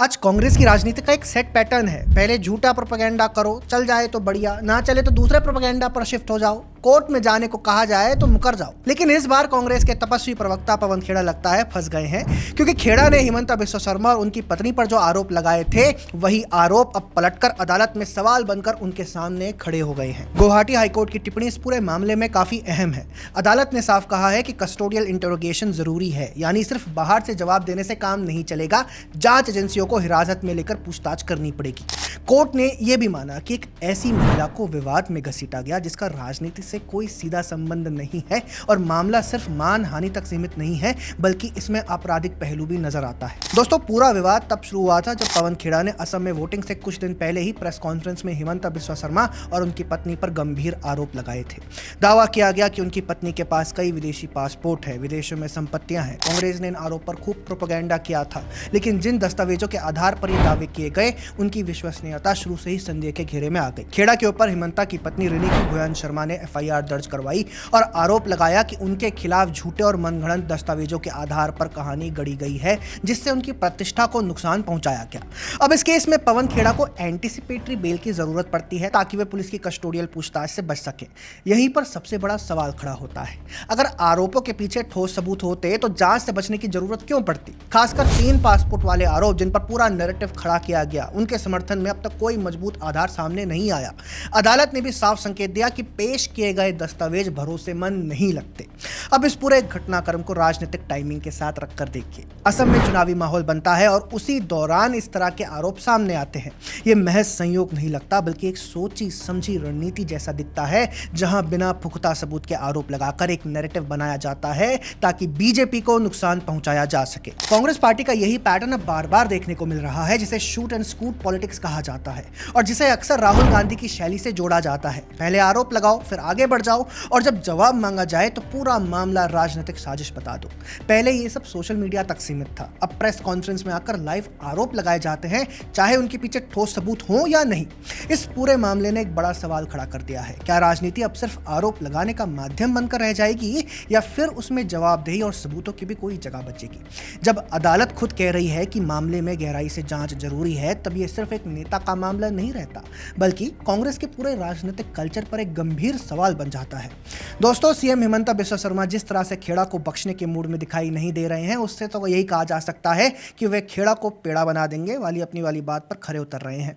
आज कांग्रेस की राजनीति का एक सेट पैटर्न है। पहले झूठा प्रोपेगेंडा करो, चल जाए तो बढ़िया, ना चले तो दूसरे प्रोपेगेंडा पर शिफ्ट हो जाओ, कोर्ट में जाने को कहा जाए तो मुकर जाओ। लेकिन इस बार कांग्रेस के तपस्वी प्रवक्ता पवन खेड़ा लगता है फंस गए हैं, क्योंकि खेड़ा ने हिमंता बिस्वा शर्मा और उनकी पत्नी पर जो आरोप लगाए थे वही आरोप अब पलटकर अदालत में सवाल बनकर उनके सामने खड़े हो गए हैं। गुवाहाटी हाईकोर्ट की टिप्पणी इस पूरे मामले में काफी अहम है। अदालत ने साफ कहा है कि कस्टोडियल इंटरोगेशन जरूरी है, यानी सिर्फ बाहर से जवाब देने से काम नहीं चलेगा, जांच एजेंसियों को हिरासत में लेकर पूछताछ करनी पड़ेगी। कोर्ट ने यह भी माना कि एक ऐसी महिला को विवाद में घसीटा गया जिसका राजनीति से कोई सीधा संबंध नहीं है और मामला सिर्फ मानहानि तक सीमित नहीं है, बल्कि इसमें आपराधिक पहलू भी नजर आता है। दोस्तों, पूरा विवाद तब शुरू हुआ था जब पवन खेड़ा ने असम में वोटिंग से कुछ दिन पहले ही प्रेस कॉन्फ्रेंस में हिमंता बिस्वा शर्मा और उनकी पत्नी पर गंभीर आरोप लगाए थे। दावा किया गया कि उनकी पत्नी के पास कई विदेशी पासपोर्ट है, विदेशों में संपत्तियां हैं। कांग्रेस ने इन आरोप पर खूब प्रोपेगेंडा किया था, लेकिन जिन दस्तावेजों के आधार पर ये दावे किए गए उनकी विश्वसनीयता शुरू से ही संदेह के घेरे में आ गई। खेड़ा के ऊपर हिमंता की पत्नी रिनिकी भुयान शर्मा ने एफआईआर दर्ज करवाई और आरोप लगाया कि उनके खिलाफ झूठे और मनगढ़ंत दस्तावेजों के आधार पर कहानी गढ़ी गई है, जिससे उनकी प्रतिष्ठा को नुकसान पहुंचाया गया। अब इस केस में पवन खेड़ा को एंटीसिपेटरी बेल की जरूरत पड़ती है ताकि वे पुलिस की कस्टोडियल पूछताछ से बच सके। यहीं पर सबसे बड़ा सवाल खड़ा होता है, अगर आरोपों के पीछे ठोस सबूत होते तो जांच से बचने की जरूरत क्यों पड़ती? खासकर 3 पासपोर्ट वाले आरोप जिन पर पूरा नैरेटिव खड़ा किया गया, उनके समर्थन में अब तक कोई मजबूत आधार सामने नहीं आया। अदालत ने भी साफ संकेत दिया कि पेश किए गए दस्तावेज भरोसेमंद नहीं लगते। अब इस पूरे घटनाक्रम को राजनीतिक टाइमिंग के साथ रखकर देखिए। असम में चुनावी माहौल बनता है और उसी दौरान इस तरह के आरोप सामने आते हैं। यह महज संयोग नहीं लगता, बल्कि एक सोची समझी रणनीति जैसा दिखता है, जहां बिना पुख्ता सबूत के आरोप लगाकर एक नैरेटिव बनाया जाता है ताकि बीजेपी को नुकसान पहुंचाया जा सके। कांग्रेस पार्टी का यही पैटर्न अब बार बार देखने को मिल रहा है, जिसे शूट एंड स्कूट पॉलिटिक्स कहा जाता है और जिसे अक्सर राहुल गांधी की शैली से जोड़ा जाता है। पहले आरोप लगाओ, फिर आगे बढ़ जाओ और जब जवाब मांगा जाए तो पूरा मामला राजनीतिक साजिश बता दो। पहले ये सब सोशल मीडिया तक सीमित था, अब प्रेस कॉन्फ्रेंस में आकर लाइव आरोप लगाए जाते हैं, चाहे उनके पीछे ठोस सबूत हो या नहीं। इस पूरे मामले ने एक बड़ा सवाल खड़ा कर दिया है, क्या राजनीति अब सिर्फ आरोप लगाने का माध्यम बनकर रह जाएगी या फिर उसमें जवाबदेही और सबूतों की भी कोई जगह बचेगी? जब अदालत खुद कह रही है कि मामले में गहराई से जांच जरूरी है, तब यह सिर्फ एक नेता का मामला नहीं रहता, बल्कि कांग्रेस के पूरे राजनीतिक कल्चर पर एक गंभीर सवाल बन जाता है। दोस्तों, सीएम हिमंता बिस्वा शर्मा जिस तरह से खेड़ा को बख्शने के मूड में दिखाई नहीं दे रहे हैं, उससे तो यही कहा जा सकता है कि वे खेड़ा को पेड़ा बना देंगे वाली अपनी वाली बात पर खरे उतर रहे हैं।